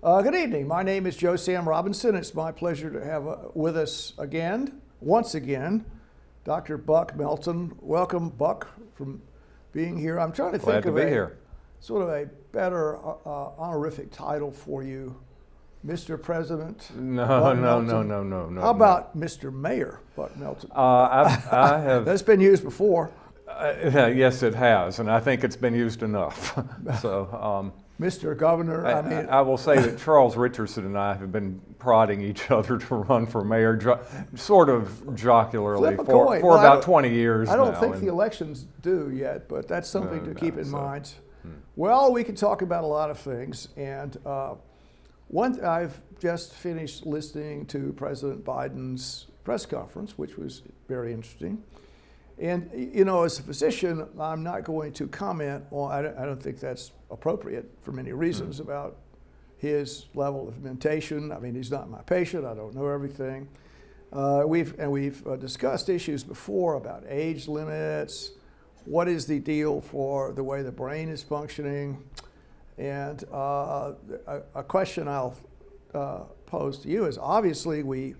Good evening. My name is Joe Sam Robinson. It's my pleasure to have with us once again, Dr. Buck Melton. Welcome, Buck, from being here. I'm trying to think of sort of a better honorific title for you, Mr. President. No. How about Mr. Mayor Buck Melton? I have. That's been used before. Yes, it has, and I think it's been used enough. Mr. Governor, I will say that Charles Richardson and I have been prodding each other to run for mayor, sort of jocularly, for about 20 years now. I don't think the election's due yet, but that's something to keep in mind. Well, we can talk about a lot of things, and I've just finished listening to President Biden's press conference, which was very interesting. And, you know, as a physician, I'm not going to comment on, I don't think that's appropriate for many reasons about his level of mentation. I mean, he's not my patient. I don't know everything. We've discussed issues before about age limits. What is the deal for the way the brain is functioning? And a question I'll pose to you is, obviously we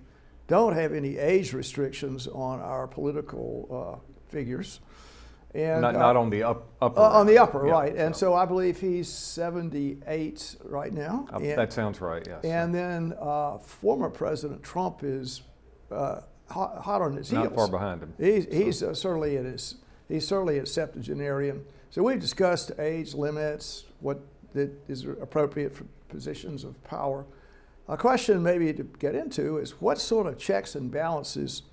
don't have any age restrictions on our political figures, and not on the upper. On the upper, yeah, right? And so I believe he's 78 right now. That sounds right. Yes. And then former President Trump is hot on his heels. Not far behind him. He's certainly a septuagenarian. So we've discussed age limits, what is appropriate for positions of power. A question maybe to get into is, what sort of checks and balances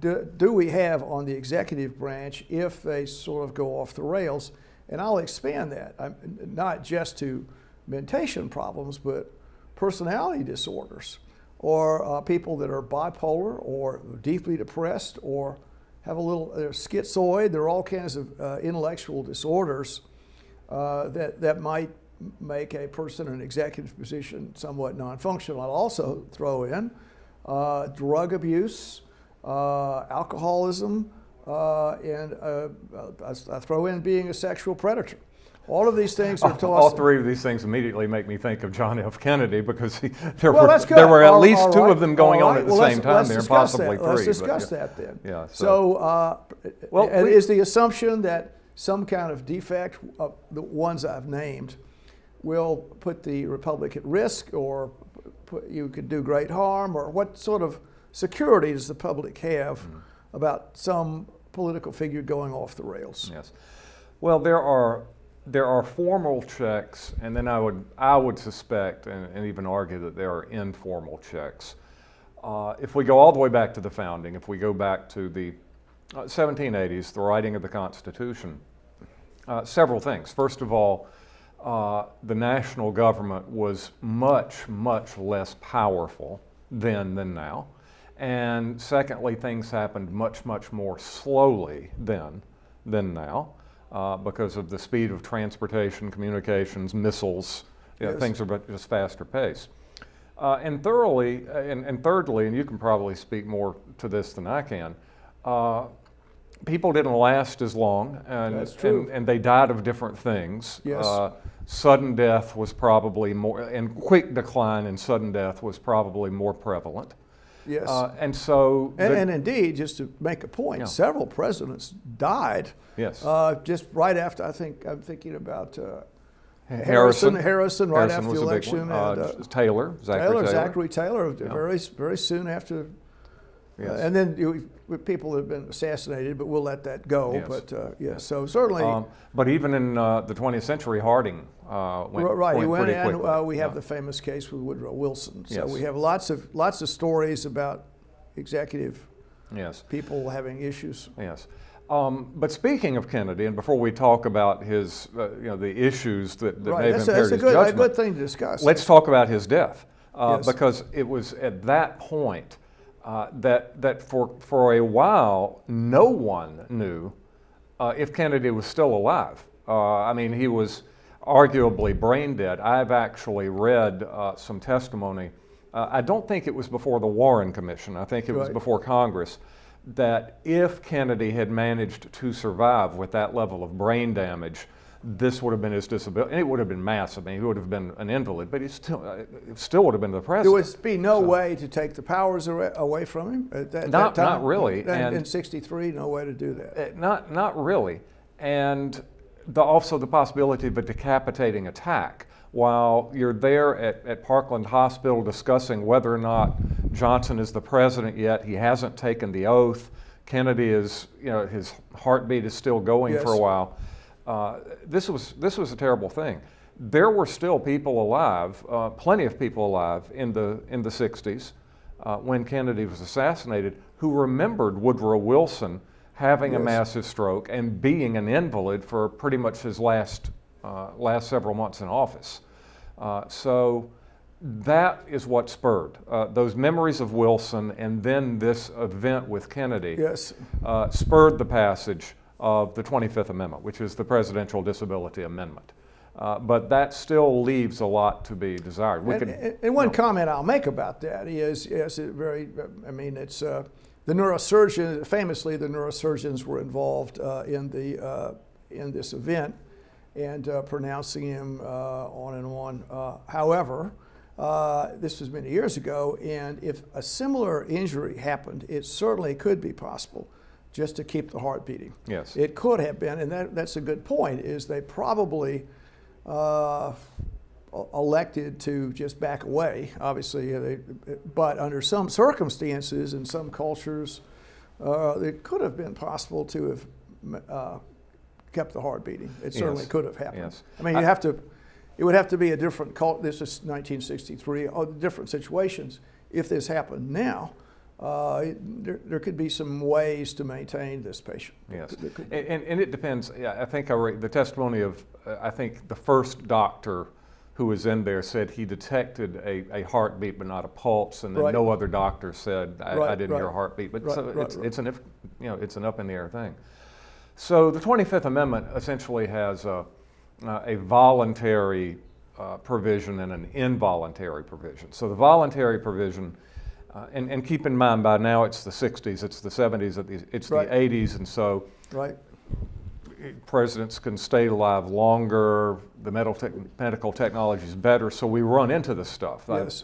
do we have on the executive branch if they sort of go off the rails? And I'll expand that, not just to mentation problems, but personality disorders, or people that are bipolar or deeply depressed or have they're schizoid. There are all kinds of intellectual disorders that might make a person in an executive position somewhat non-functional. I'll also throw in drug abuse, alcoholism, and I throw in being a sexual predator. All of these things are tossed. All three of these things immediately make me think of John F. Kennedy, because there were at least two of them going on at the same time there, possibly three. Let's discuss that then. Yeah, is the assumption that some kind of defect, the ones I've named, will put the republic at risk, or you could do great harm, or what sort of security does the public have about some political figure going off the rails? Yes. Well, there are formal checks, and then I would suspect and even argue that there are informal checks. If we go all the way back to the founding, if we go back to the 1780s, the writing of the Constitution, several things. First of all, the national government was much, much less powerful then than now. And secondly, things happened much, much more slowly then than now because of the speed of transportation, communications, missiles. Yes. Things are just faster paced. And thirdly, and you can probably speak more to this than I can, people didn't last as long, and they died of different things. Yes. Sudden death was probably more, and quick decline in sudden death was probably more prevalent. Yes. And indeed, just to make a point, several presidents died. Yes. Just right after, I'm thinking about Harrison right after the election. Zachary Taylor, very soon after. Yes. And then people have been assassinated, but we'll let that go. Yes. But so certainly. But even in the 20th century, Harding went he went, pretty quickly. and we have the famous case with Woodrow Wilson. So yes. we have lots of stories about executive people having issues. Yes. But speaking of Kennedy, and before we talk about his, the issues that may have impaired his judgment, a good thing to discuss. Let's talk about his death, Yes. because it was at that point that for a while no one knew if Kennedy was still alive. He was arguably brain dead. I've actually read some testimony. I don't think it was before the Warren Commission. I think it was before Congress, that if Kennedy had managed to survive with that level of brain damage, this would have been his disability, and it would have been massive. I mean, he would have been an invalid, but he still would have been the president. There would be no way to take the powers away from him at that time? Not really. And in 63, no way to do that? Not really. And also the possibility of a decapitating attack. While you're there at Parkland Hospital discussing whether or not Johnson is the president yet, he hasn't taken the oath. Kennedy is, his heartbeat is still going for a while. This was a terrible thing. There were still people alive, plenty of people alive in the 60s when Kennedy was assassinated, who remembered Woodrow Wilson having a massive stroke and being an invalid for pretty much his last several months in office. So that is what spurred those memories of Wilson, and then this event with Kennedy spurred the passage of the 25th Amendment, which is the Presidential Disability Amendment. But that still leaves a lot to be desired. And one comment I'll make about that is it's the neurosurgeon, famously the neurosurgeons were involved in this event and pronouncing him on and on. However, this was many years ago, and if a similar injury happened, it certainly could be possible just to keep the heart beating. Yes. It could have been, and that's a good point, is they probably elected to just back away, obviously, but under some circumstances in some cultures, it could have been possible to have kept the heart beating. It certainly could have happened. Yes. I mean, it would have to be a different this is 1963, different situations. If this happened now, there could be some ways to maintain this patient. Yes, and it depends. Yeah, I think the testimony of, I think the first doctor who was in there said he detected a heartbeat but not a pulse, and then no other doctor said I didn't hear a heartbeat. But it's an up in the air thing. So the 25th Amendment essentially has a voluntary provision and an involuntary provision. So the voluntary provision, and keep in mind by now it's the 60s, it's the 70s, it's the 80s, and so presidents can stay alive longer, the medical technology is better, so we run into this stuff. Yes.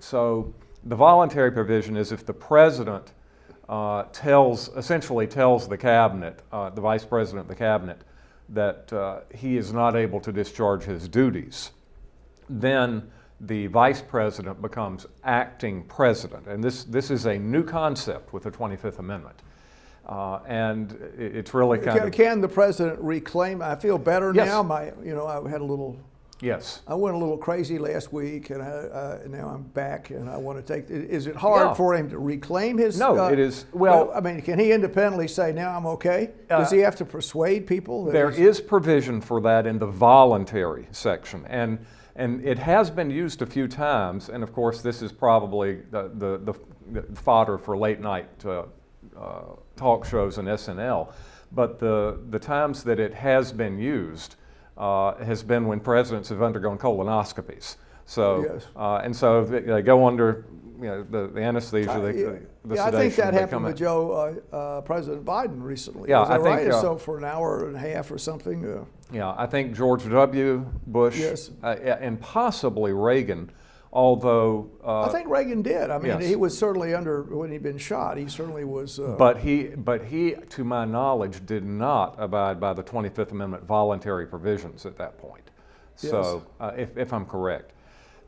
So the voluntary provision is if the president essentially tells the cabinet, the vice president of the cabinet, that he is not able to discharge his duties, then the vice president becomes acting president. And this is a new concept with the 25th Amendment. And it's really Can the president reclaim? I feel better now. I had a little. Yes. I went a little crazy last week, and now I'm back, and I want to take. Is it hard for him to reclaim his? No, it is. Well, I mean, can he independently say, "Now I'm okay"? Does he have to persuade people? There is provision for that in the voluntary section, and it has been used a few times. And of course, this is probably the fodder for late night talk shows and SNL. But the times that it has been used has been when presidents have undergone colonoscopies. So and so they go under the anesthesia, the sedation. I think that happened with President Biden recently. Yeah, is that I think right? So for an hour and a half or something. Yeah, I think George W. Bush and possibly Reagan. Although I think Reagan did. I mean, he was certainly when he'd been shot. He certainly was. But he, to my knowledge, did not abide by the 25th Amendment voluntary provisions at that point. So, if I'm correct.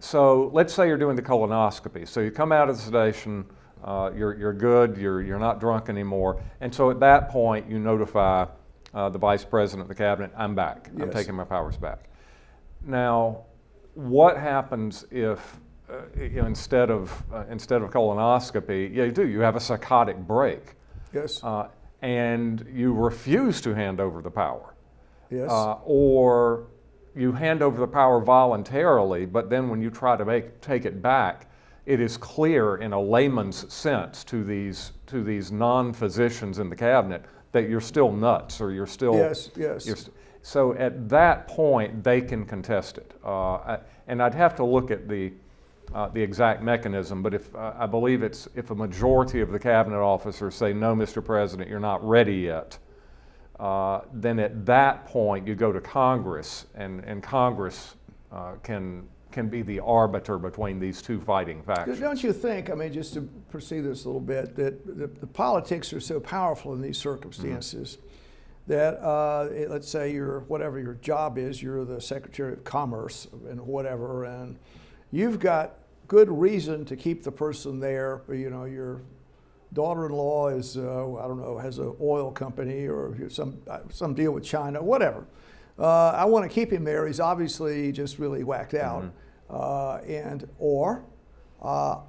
So let's say you're doing the colonoscopy. So you come out of the sedation, you're good, you're not drunk anymore, and so at that point you notify the vice president of the cabinet, I'm back. I'm taking my powers back. Now, what happens if instead of colonoscopy, you have a psychotic break? Yes. And you refuse to hand over the power. Yes. Or you hand over the power voluntarily, but then when you try to take it back, it is clear in a layman's sense to these non-physicians in the cabinet that you're still nuts or you're still so at that point they can contest it, and I'd have to look at the exact mechanism. But I believe if a majority of the cabinet officers say, no, Mr. President, you're not ready yet, then at that point you go to Congress, and Congress can be the arbiter between these two fighting factions. Don't you think, I mean, just to proceed this a little bit, that the politics are so powerful in these circumstances that let's say whatever your job is, you're the Secretary of Commerce and whatever, and you've got good reason to keep the person there. You know, your daughter-in-law is, I don't know, has an oil company or some deal with China, whatever. I want to keep him there. He's obviously just really whacked out.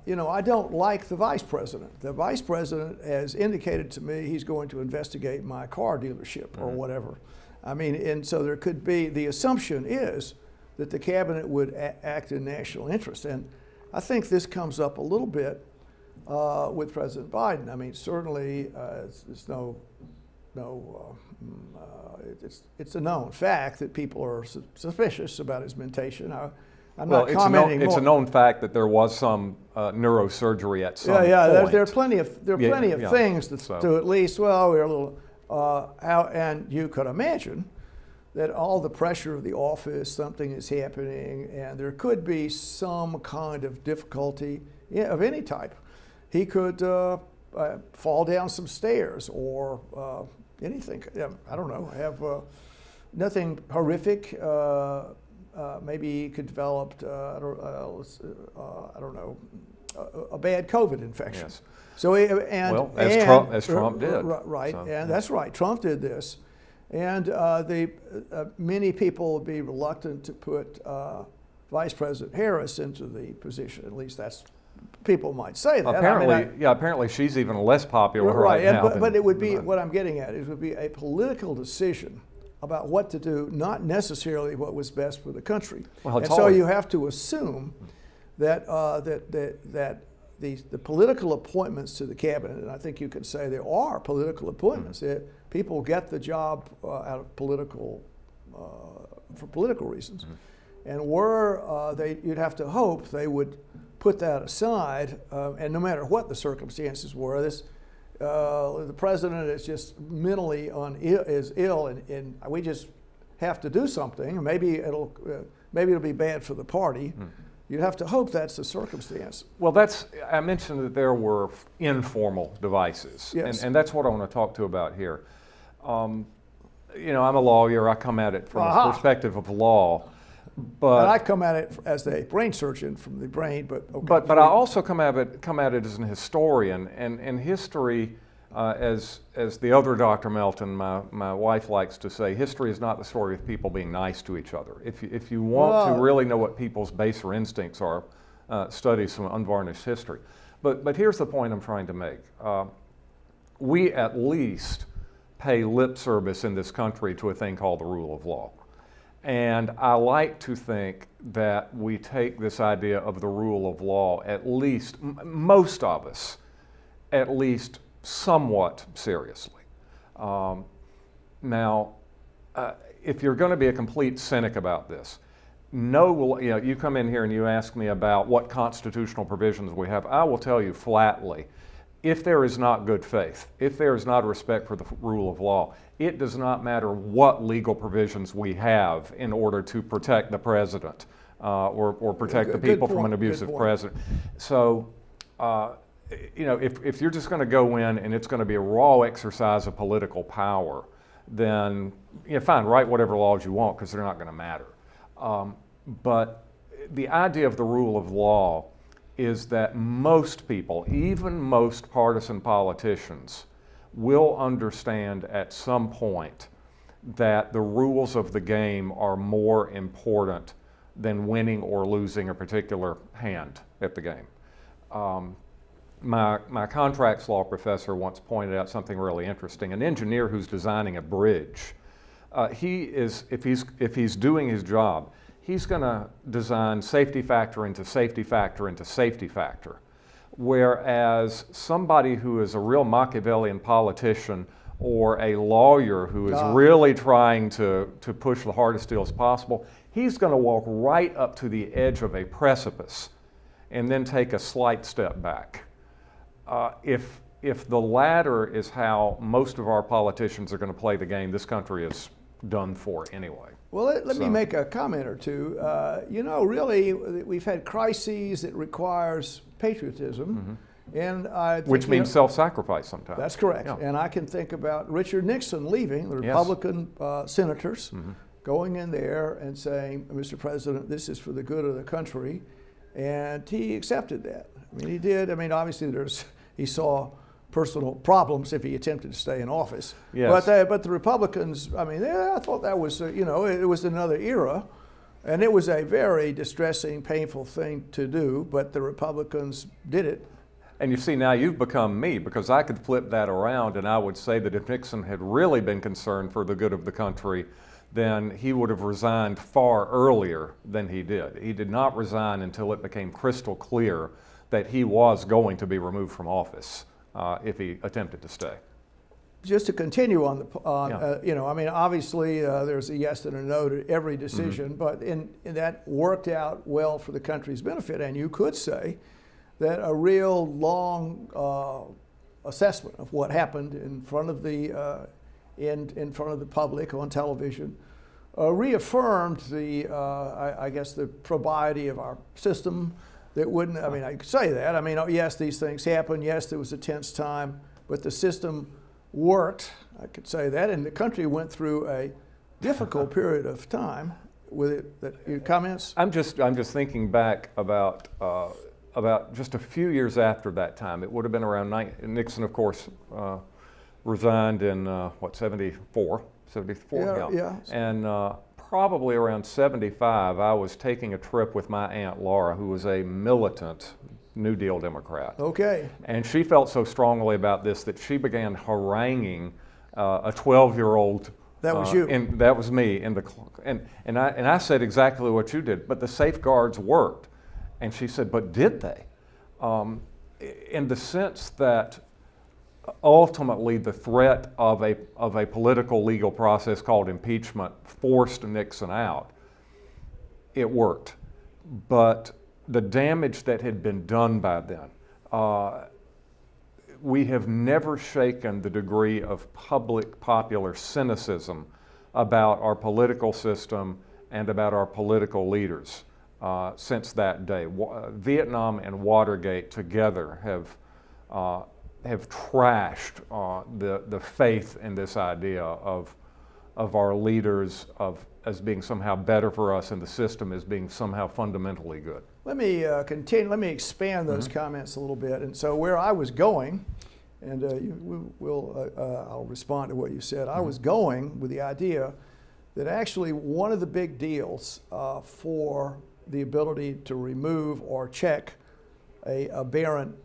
You know, I don't like the vice president. The vice president has indicated to me he's going to investigate my car dealership or whatever. I mean, and so there could be, the assumption is that the cabinet would act in national interest. And I think this comes up a little bit with President Biden. I mean, certainly it's a known fact that people are suspicious about his mentation. I'm not commenting it's more. a known fact that there was some neurosurgery at some point. There are plenty of things to at least, well, we're a little and you could imagine that all the pressure of the office, something is happening, and there could be some kind of difficulty of any type. He could fall down some stairs or anything. I don't know. Have nothing horrific. Maybe he could develop, I don't know, a bad COVID infection. Yes. So, as Trump did. Right, So, and that's right. Trump did this, and many people would be reluctant to put Vice President Harris into the position. At least that's people might say that. Apparently she's even less popular right now. But it would be what I'm getting at. It would be a political decision about what to do, not necessarily what was best for the country. And so you have to assume that the political appointments to the cabinet, and I think you could say there are political appointments. People get the job out of for political reasons, and you'd have to hope they would put that aside, and no matter what the circumstances were, the president is just mentally ill, and we just have to do something. Maybe it'll be bad for the party. You'd have to hope that's the circumstance. Well, I mentioned that there were informal devices, yes. and that's what I want to talk to about here. You know, I'm a lawyer. I come at it from a perspective of law. But and I come at it as a brain surgeon from the brain, but okay. But I also come at it as an historian, and history, as the other Dr. Melton, my wife likes to say, history is not the story of people being nice to each other. If you want to really know what people's baser instincts are, study some unvarnished history. But here's the point I'm trying to make. We at least pay lip service in this country to a thing called the rule of law. And I like to think that we take this idea of the rule of law, at least, most of us, at least somewhat seriously. Now, if you're going to be a complete cynic about this, you come in here and you ask me about what constitutional provisions we have, I will tell you flatly, if there is not good faith, if there is not respect for the rule of law, it does not matter what legal provisions we have in order to protect the president or protect the people from an abusive president. So, if you're just going to go in and it's going to be a raw exercise of political power, then fine, write whatever laws you want because they're not going to matter. But the idea of the rule of law is that most people, even most partisan politicians, will understand at some point that the rules of the game are more important than winning or losing a particular hand at the game. My contracts law professor once pointed out something really interesting. An engineer who's designing a bridge, if he's doing his job, he's going to design safety factor into safety factor into safety factor. Whereas somebody who is a real Machiavellian politician or a lawyer who is really trying to push the hardest deals possible, he's going to walk right up to the edge of a precipice and then take a slight step back. If if the latter is how most of our politicians are going to play the game, this country is done for anyway. Well, let me make a comment or two. Really, we've had crises that requires patriotism, and I think, which means self-sacrifice sometimes. That's correct. Yeah. And I can think about Richard Nixon leaving, the Republican senators, going in there and saying, Mr. President, this is for the good of the country, and he accepted that. I mean, he did. I mean, obviously, he saw personal problems if he attempted to stay in office. Yes. But the Republicans, I mean, I thought that was, it was another era, and it was a very distressing, painful thing to do, but the Republicans did it. And you see, now you've become me, because I could flip that around and I would say that if Nixon had really been concerned for the good of the country, then he would have resigned far earlier than he did. He did not resign until it became crystal clear that he was going to be removed from office. If he attempted to stay. Just to continue on obviously there's a yes and a no to every decision, but in that worked out well for the country's benefit. And you could say that a real long assessment of what happened in front of the in front of the public on television reaffirmed the propriety of our system. That wouldn't, I mean, I could say that. I mean, yes, these things happen. Yes, there was a tense time, but the system worked. I could say that. And the country went through a difficult period of time with it. Your comments? I'm just thinking back about just a few years after that time. It would have been around Nixon, of course, resigned in, 74? 74, yeah. And probably around 75, I was taking a trip with my Aunt Laura, who was a militant New Deal Democrat. Okay. And she felt so strongly about this that she began haranguing a 12-year-old. That was you. And that was me. And I said exactly what you did, but the safeguards worked. And she said, but did they? In the sense that ultimately the threat of a political legal process called impeachment forced Nixon out. It worked. But the damage that had been done by then, we have never shaken the degree of popular cynicism about our political system and about our political leaders since that day. Vietnam and Watergate together have trashed the faith in this idea of our leaders as being somehow better for us and the system as being somehow fundamentally good. Let me continue. Let me expand those comments a little bit. And so where I was going, and I'll respond to what you said. I was going with the idea that actually one of the big deals for the ability to remove or check a aberrant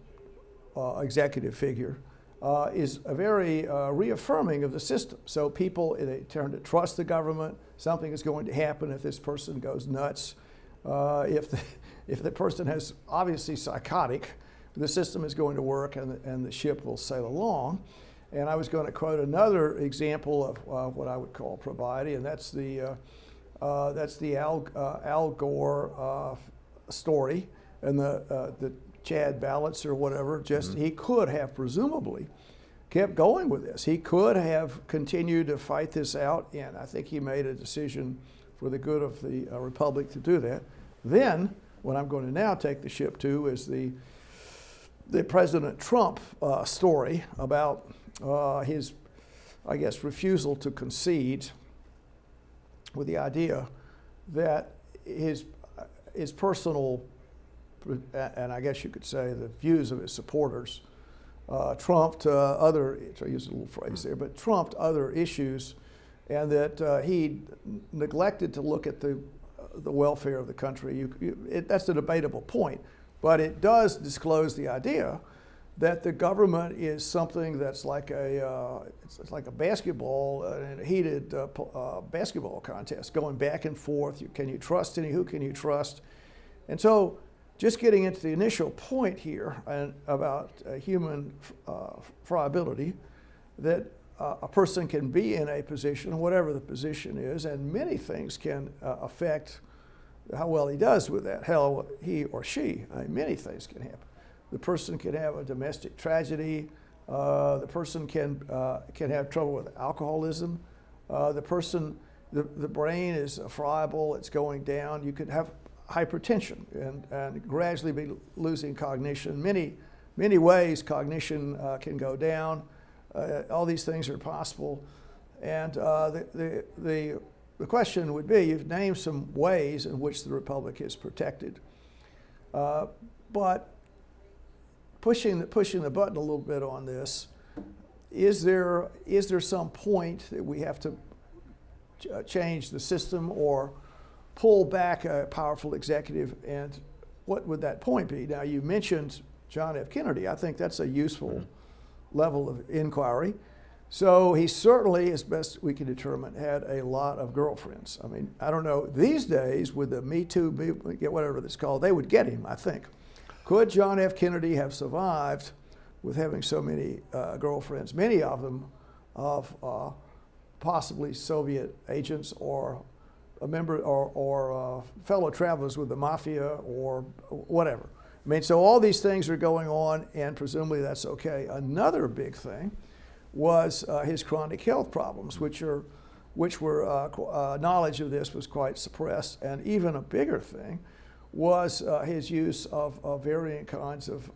executive figure is a very reaffirming of the system. So people, they turn to trust the government. Something is going to happen if this person goes nuts. If the person has obviously psychotic, the system is going to work and the ship will sail along. And I was going to quote another example of what I would call propriety, and that's the Al Gore story and the Chad ballots or whatever. He could have presumably kept going with this. He could have continued to fight this out, and I think he made a decision for the good of the republic to do that. Then, what I'm going to now take the ship to is the President Trump story about his, I guess, refusal to concede, with the idea that his personal, and I guess you could say the views of his supporters, trumped other, so I use a little phrase there, but trumped other issues, and that he neglected to look at the welfare of the country. That's a debatable point, but it does disclose the idea that the government is something that's like it's like a basketball, a heated basketball contest, going back and forth. Can you trust any? Who can you trust? And so, just getting into the initial point here about human friability, that a person can be in a position, whatever the position is, and many things can affect how well he does with that, how he or she, many things can happen. The person can have a domestic tragedy, The person can have trouble with alcoholism. The brain is friable, it's going down. You could have hypertension and gradually be losing cognition. Many ways cognition can go down. All these things are possible. And the question would be, you've named some ways in which the republic is protected. But pushing the button a little bit on this, is there some point that we have to change the system or pull back a powerful executive, and what would that point be? Now, you mentioned John F. Kennedy. I think that's a useful level of inquiry. So he certainly, as best we can determine, had a lot of girlfriends. I mean, I don't know, these days with the Me Too, whatever it's called, they would get him, I think. Could John F. Kennedy have survived with having so many girlfriends, many of them of possibly Soviet agents or a member or fellow travelers with the mafia or whatever? I mean, so all these things are going on, and presumably that's okay. Another big thing was his chronic health problems, which were knowledge of this was quite suppressed, and even a bigger thing was his use of varying kinds of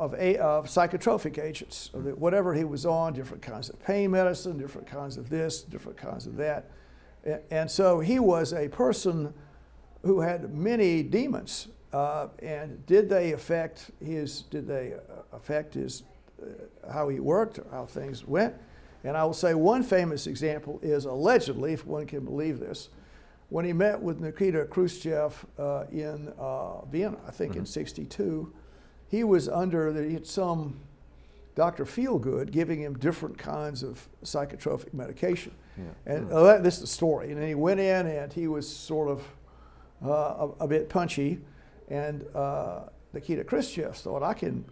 psychotropic agents. Whatever he was on, different kinds of pain medicine, different kinds of this, different kinds of that, and so he was a person who had many demons. And did they affect his how he worked, or how things went? And I will say one famous example is allegedly, if one can believe this, when he met with Nikita Khrushchev in Vienna, I think in '62, he was he had some Dr. Feelgood giving him different kinds of psychotropic medication. Yeah. And this is the story. And then he went in and he was sort of a bit punchy, and Nikita Khrushchev thought, I can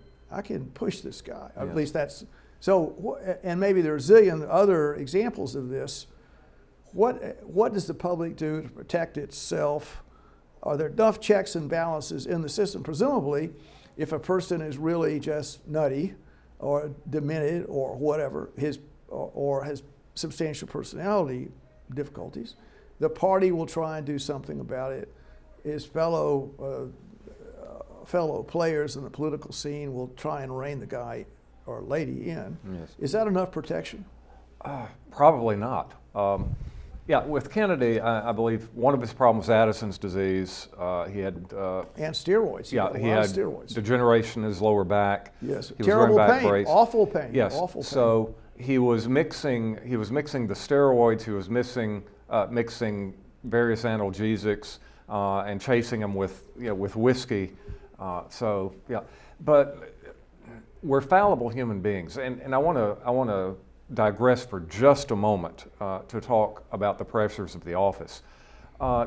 push this guy. Yeah. At least that's so. And maybe there are a zillion other examples of this. What does the public do to protect itself? Are there enough checks and balances in the system? Presumably, if a person is really just nutty or demented or whatever, or has substantial personality difficulties, the party will try and do something about it. His fellow players in the political scene will try and rein the guy or lady in. Yes. Is that enough protection? Probably not. Yeah, with Kennedy, I believe one of his problems was Addison's disease. He had and steroids. He had steroids. Degeneration in his lower back. Yes, he terrible was pain, brace. Awful pain. Yes, awful pain. So he was mixing the steroids. He was mixing various analgesics and chasing them with whiskey. So yeah, but we're fallible human beings, and I want to digress for just a moment to talk about the pressures of the office.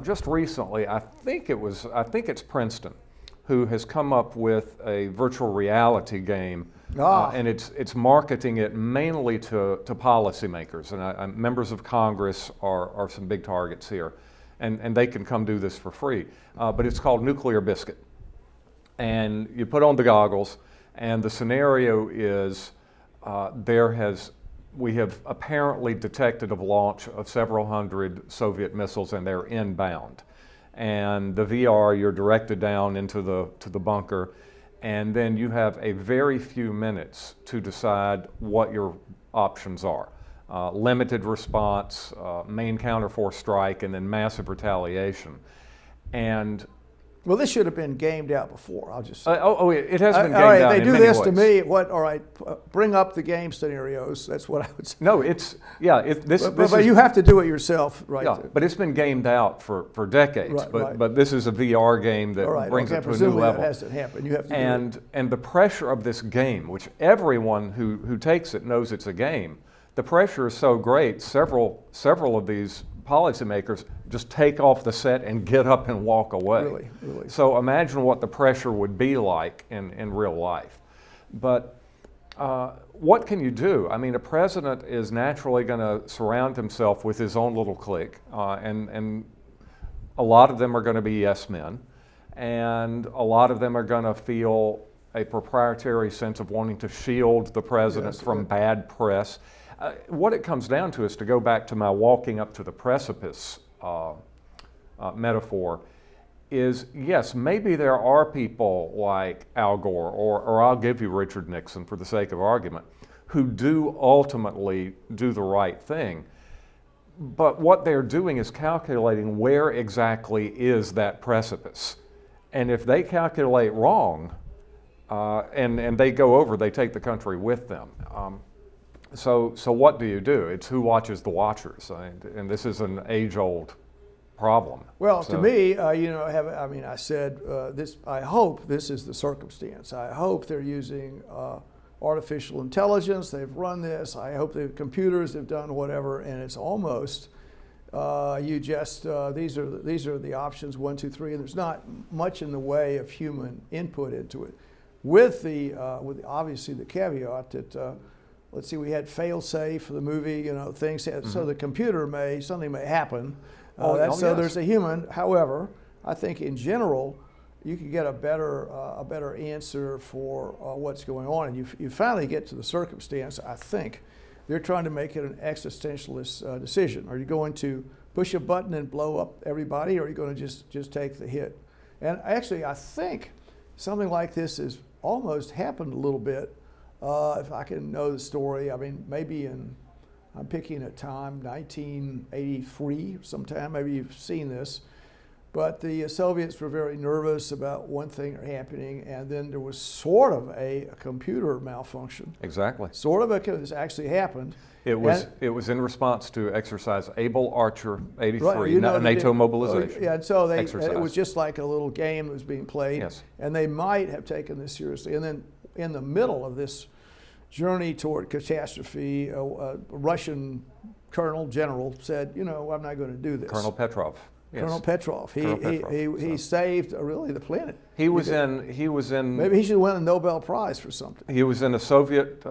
Just recently, I think it's Princeton who has come up with a virtual reality game, and it's marketing it mainly to policymakers, and members of Congress are some big targets here, and they can come do this for free. But it's called Nuclear Biscuit, and you put on the goggles, and the scenario is we have apparently detected a launch of several hundred Soviet missiles, and they're inbound. And the VR, you're directed down into the bunker, and then you have a very few minutes to decide what your options are. Limited response, main counterforce strike, and then massive retaliation. And well, this should have been gamed out before. I'll just say. It has been gamed all right, out. They in do many this ways. to me. All right, bring up the game scenarios. That's what I would say. No, but you have to do it yourself, right? Yeah, but it's been gamed out for decades. Right, but this is a VR game that brings it to a new level. That has to happen. You have to and the pressure of this game, which everyone who takes it knows it's a game, the pressure is so great. Several of these policymakers just take off the set and get up and walk away. Really. So imagine what the pressure would be like in real life. But what can you do? I mean, a president is naturally going to surround himself with his own little clique, and a lot of them are going to be yes men, and a lot of them are going to feel a proprietary sense of wanting to shield the president from bad press. What it comes down to is, to go back to my walking up to the precipice metaphor, is yes, maybe there are people like Al Gore, or I'll give you Richard Nixon for the sake of argument, who do ultimately do the right thing. But what they're doing is calculating where exactly is that precipice. And if they calculate wrong, and they go over, they take the country with them. So what do you do? It's who watches the watchers, and this is an age-old problem. Well, to me, I said this. I hope this is the circumstance. I hope they're using artificial intelligence. They've run this. I hope the computers have done whatever, and it's almost these are the options 1, 2, 3, and there's not much in the way of human input into it. With obviously the caveat that let's see, we had fail-safe for the movie. Things so the computer something may happen. So there's a human. However, I think in general, you can get a better answer for what's going on, and you finally get to the circumstance. I think they're trying to make it an existentialist decision. Are you going to push a button and blow up everybody, or are you going to just take the hit? And actually, I think something like this has almost happened a little bit. If I can know the story, I mean, maybe I'm picking a time, 1983 sometime, maybe you've seen this, but the Soviets were very nervous about one thing happening, and then there was sort of a computer malfunction. Exactly. This actually happened. It was in response to exercise Able Archer 83, right, NATO mobilization. Yeah, and so it was just like a little game that was being played, yes. And they might have taken this seriously. And then in the middle of this journey toward catastrophe, a Russian general said, I'm not going to do this. Colonel Petrov. Yes. Colonel Petrov. He saved really the planet. He was in. Maybe he should win a Nobel Prize for something. He was in a Soviet,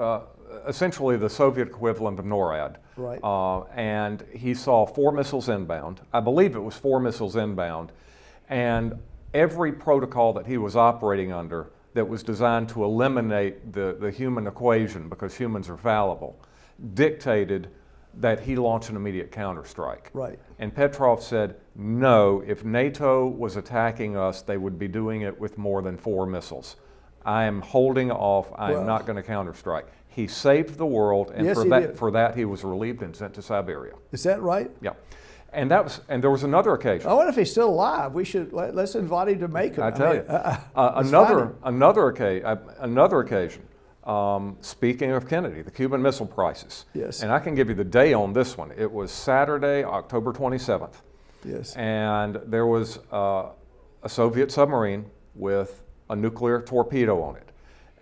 essentially the Soviet equivalent of NORAD. Right. And he saw 4 missiles inbound. I believe it was 4 missiles inbound, and every protocol that he was operating under that was designed to eliminate the human equation, because humans are fallible, dictated that he launch an immediate counterstrike. Right. And Petrov said, no, if NATO was attacking us, they would be doing it with more than 4 missiles. I am holding off. I am not going to counterstrike. He saved the world, and for that he was relieved and sent to Siberia. Is that right? Yeah. And there was another occasion. I wonder if he's still alive. Let's invite him to make him. I tell you, another occasion. Speaking of Kennedy, the Cuban Missile Crisis. Yes. And I can give you the day on this one. It was Saturday, October 27th. Yes. And there was a Soviet submarine with a nuclear torpedo on it.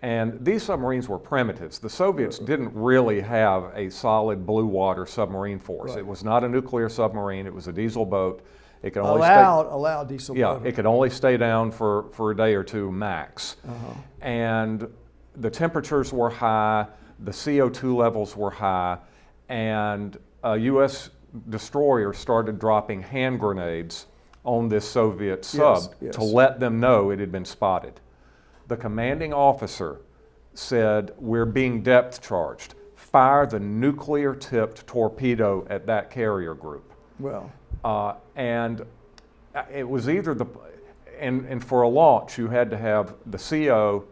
And these submarines were primitives. The Soviets didn't really have a solid blue water submarine force. Right. It was not a nuclear submarine. It was a diesel boat. It could only allowed diesel boat. Yeah, it could only stay down for a day or two max. Uh-huh. And the temperatures were high, the CO2 levels were high, and a U.S. destroyer started dropping hand grenades on this Soviet sub to let them know it had been spotted. The commanding officer said, we're being depth charged. Fire the nuclear-tipped torpedo at that carrier group. Well. And it was either and for a launch, you had to have the CO,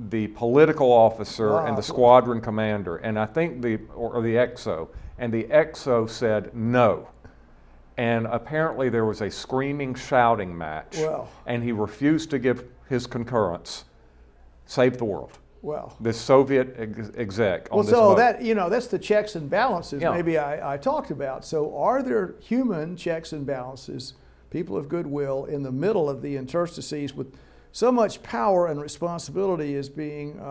the political officer, and the squadron commander, and I think or the XO. And the XO said no. And apparently there was a screaming, shouting match. Well. And he refused to give his concurrence. Saved the world. Well. This Soviet exec on this boat. So that's the checks and balances maybe I talked about. So are there human checks and balances, people of goodwill, in the middle of the interstices with so much power and responsibility is being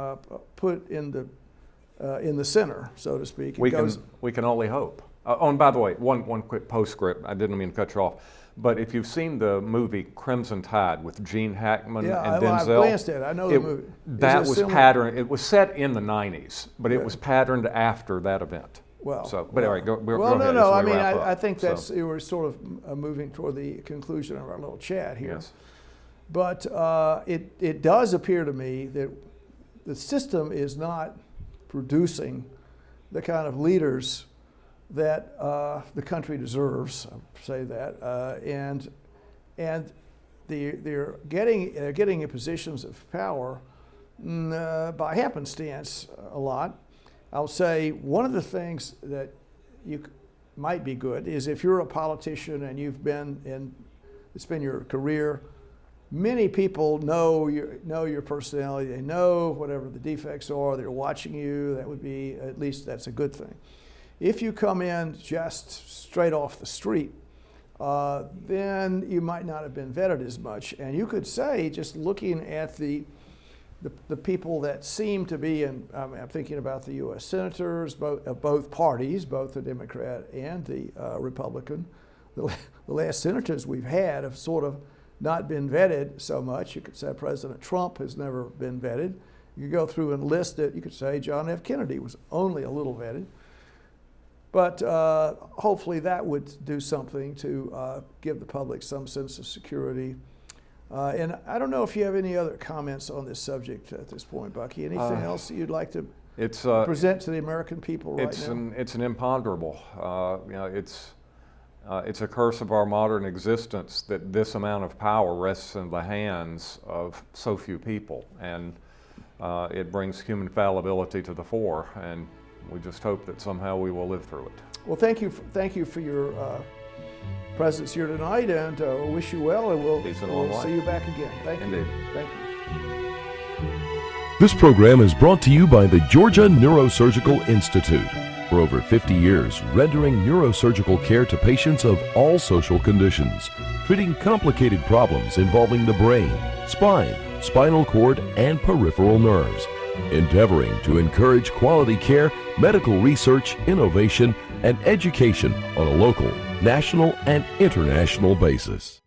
put in the center, so to speak? We can only hope. And by the way, one quick postscript. I didn't mean to cut you off, but if you've seen the movie Crimson Tide with Gene Hackman and Denzel, I glanced at it. I know the movie. That was patterned. It was set in the '90s, but it was patterned after that event. Well, anyway, go ahead. No. I mean, I think we're sort of moving toward the conclusion of our little chat here. Yes. But it does appear to me that the system is not producing the kind of leaders that the country deserves. I'll say that, and they're getting in positions of power by happenstance a lot. I'll say one of the things that might be good is if you're a politician and it's been your career. Many people know your personality. They know whatever the defects are. They're watching you. That would be, at least that's a good thing. If you come in just straight off the street, then you might not have been vetted as much. And you could say, just looking at the people that seem to be in, I'm thinking about the U.S. senators of both parties, both the Democrat and the Republican. The last senators we've had have sort of not been vetted so much. You could say President Trump has never been vetted. You go through and list it. You could say John F. Kennedy was only a little vetted. But hopefully that would do something to give the public some sense of security. And I don't know if you have any other comments on this subject at this point, Bucky. Anything else that you'd like to present to the American people right now? It's an imponderable. It's a curse of our modern existence that this amount of power rests in the hands of so few people, and it brings human fallibility to the fore, and we just hope that somehow we will live through it. Well, thank you for your presence here tonight, and we'll wish you well, and we'll see you back again. Thank you. Indeed. Thank you. This program is brought to you by the Georgia Neurosurgical Institute. For over 50 years, rendering neurosurgical care to patients of all social conditions, treating complicated problems involving the brain, spine, spinal cord, and peripheral nerves, endeavoring to encourage quality care, medical research, innovation, and education on a local, national, and international basis.